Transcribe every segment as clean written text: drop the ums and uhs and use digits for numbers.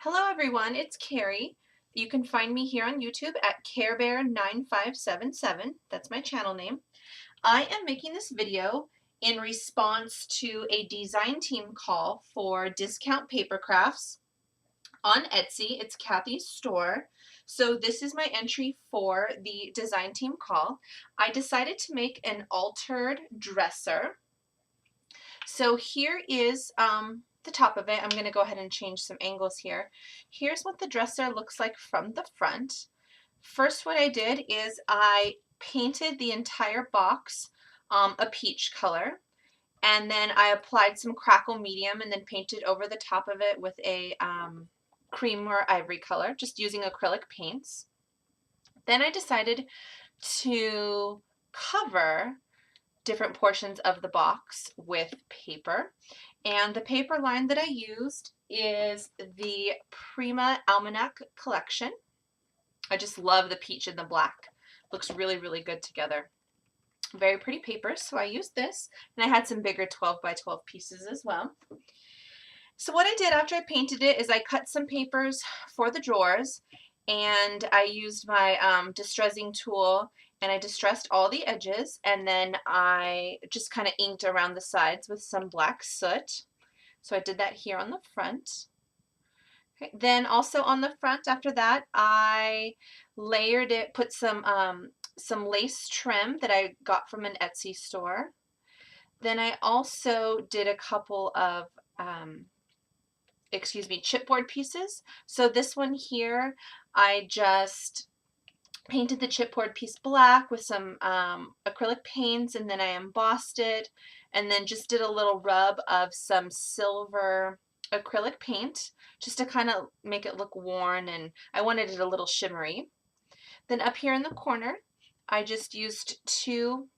Hello everyone, it's Carrie. You can find me here on YouTube at CareBear9577. That's my channel name. I am making this video in response to a design team call for discount paper crafts on Etsy. It's Kathy's store. So this is my entry for the design team call. I decided to make an altered dresser. So here is the top of it. I'm going to go ahead and change some angles here. Here's what the dresser looks like from the front. First, what I did is I painted the entire box a peach color, and then I applied some crackle medium and then painted over the top of it with a cream or ivory color, just using acrylic paints. Then I decided to cover different portions of the box with paper. And the paper line that I used is the Prima Almanac collection. I just love the peach and the black. Looks really, really good together. Very pretty paper, so I used this. And I had some bigger 12 by 12 pieces as well. So what I did after I painted it is I cut some papers for the drawers, and I used my distressing tool, and I distressed all the edges, and then I just kind of inked around the sides with some black soot. So I did that here on the front. Okay. Then also on the front after that, I layered it, put some lace trim that I got from an Etsy store. Then I also did a couple of chipboard pieces. So this one here, I just painted the chipboard piece black with some acrylic paints, and then I embossed it, and then just did a little rub of some silver acrylic paint just to kind of make it look worn, and I wanted it a little shimmery. Then up here in the corner, I just used two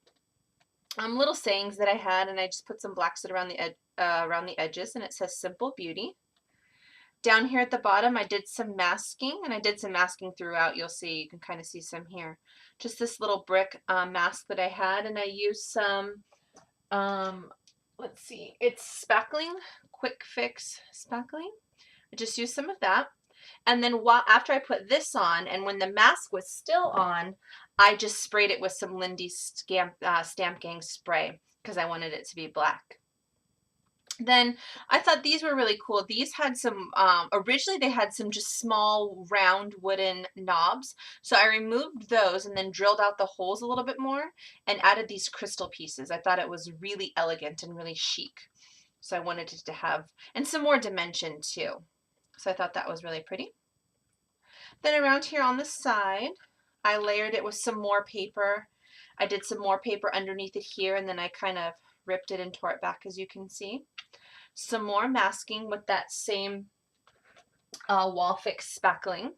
little sayings that I had, and I just put some black soot around the edges, and it says Simple Beauty. Down here at the bottom, I did some masking, and I did some masking throughout. You'll see, you can kind of see some here. Just this little brick mask that I had, and I used some, let's see, it's spackling, Quick Fix spackling. I just used some of that. And then after I put this on, and when the mask was still on, I just sprayed it with some Lindy Stamp Gang spray because I wanted it to be black. Then I thought these were really cool. These had some, originally they had some just small round wooden knobs. So I removed those and then drilled out the holes a little bit more and added these crystal pieces. I thought it was really elegant and really chic. So I wanted it to have, and some more dimension too. So I thought that was really pretty. Then around here on the side, I layered it with some more paper. I did some more paper underneath it here, and then I kind of ripped it and tore it back, as you can see. Some more masking with that same Wall Fix spackling.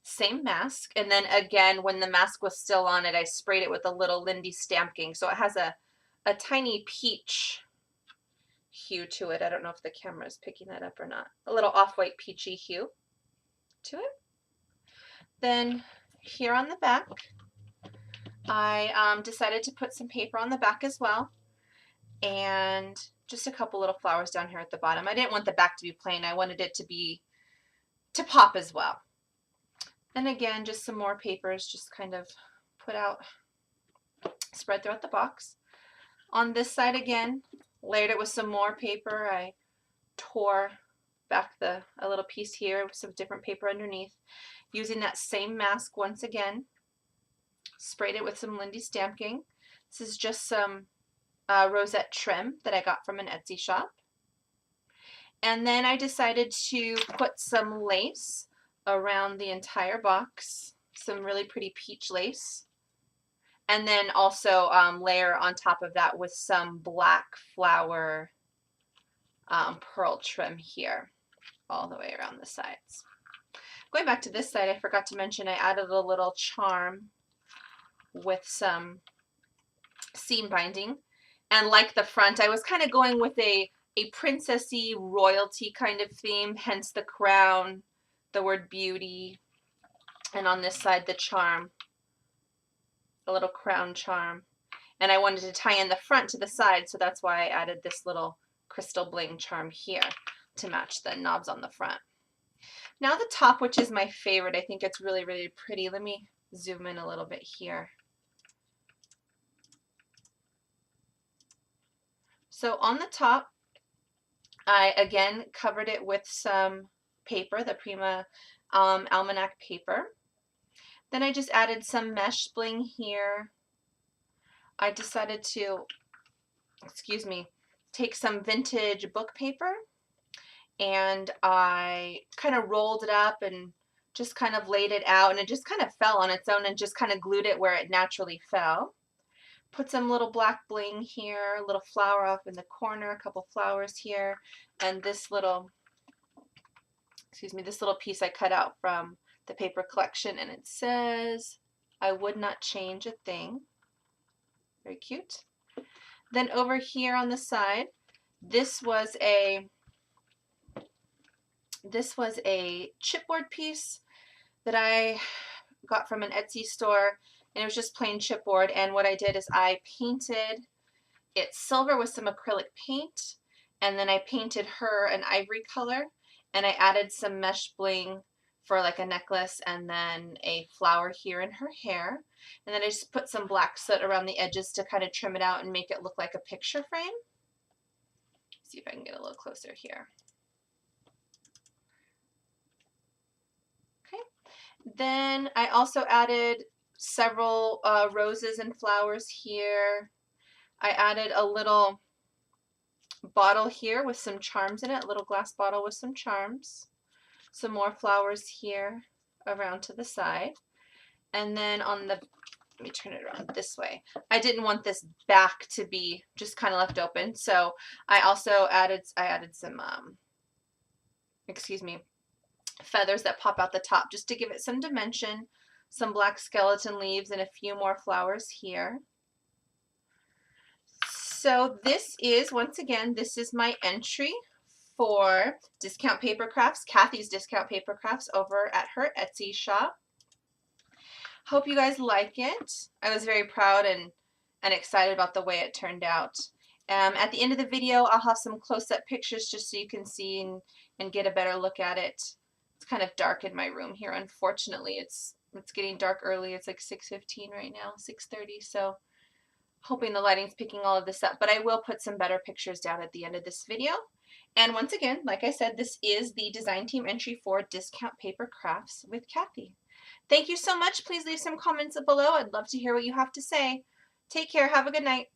Same mask. And then again, when the mask was still on it, I sprayed it with a little Lindy Stamp Gang. So it has a tiny peach hue to it. I don't know if the camera is picking that up or not. A little off-white peachy hue to it. Then here on the back, I decided to put some paper on the back as well, and just a couple little flowers down here at the bottom. I didn't want the back to be plain. I wanted it to pop as well. Then again, just some more papers, just kind of put out, spread throughout the box. On this side again, layered it with some more paper. I tore back a little piece here with some different paper underneath. Using that same mask once again, sprayed it with some Lindy Stamp Gang. This is just some rosette trim that I got from an Etsy shop. And then I decided to put some lace around the entire box, some really pretty peach lace. And then also layer on top of that with some black flower pearl trim here, all the way around the sides. Going back to this side, I forgot to mention I added a little charm with some seam binding. And like the front, I was kind of going with a princessy royalty kind of theme, hence the crown, the word beauty, and on this side the charm, a little crown charm. And I wanted to tie in the front to the side, so that's why I added this little crystal bling charm here to match the knobs on the front. Now the top, which is my favorite. I think it's really, really pretty. Let me zoom in a little bit here. So on the top, I again covered it with some paper, the Prima Almanac paper. Then I just added some mesh bling here. I decided to, excuse me, take some vintage book paper, and I kind of rolled it up and just kind of laid it out, and it just kind of fell on its own and just kind of glued it where it naturally fell. Put some little black bling here, a little flower up in the corner, a couple flowers here, and this little, excuse me, this little piece I cut out from the paper collection, and it says, "I would not change a thing." Very cute. Then over here on the side, this was a chipboard piece that I got from an Etsy store, and it was just plain chipboard, and what I did is I painted it silver with some acrylic paint, and then I painted her an ivory color, and I added some mesh bling for like a necklace, and then a flower here in her hair, and then I just put some black soot around the edges to kind of trim it out and make it look like a picture frame. See if I can get a little closer here. Okay, then I also added several roses and flowers here. I added a little bottle here with some charms in it, a little glass bottle with some charms. Some more flowers here around to the side. And then on the, let me turn it around this way. I didn't want this back to be just kind of left open, so I also added some, excuse me, feathers that pop out the top just to give it some dimension, some black skeleton leaves, and a few more flowers here. So this is, once again, this is my entry for Discount Paper Crafts, Kathy's Discount Paper Crafts over at her Etsy shop. Hope you guys like it. I was very proud and excited about the way it turned out. At the end of the video, I'll have some close-up pictures just so you can see and get a better look at it. It's kind of dark in my room here. Unfortunately, it's getting dark early. It's like 6:15 right now, 6:30. So hoping the lighting's picking all of this up, but I will put some better pictures down at the end of this video. And once again, like I said, this is the design team entry for Discount Paper Crafts with Kathy. Thank you so much. Please leave some comments below. I'd love to hear what you have to say. Take care. Have a good night.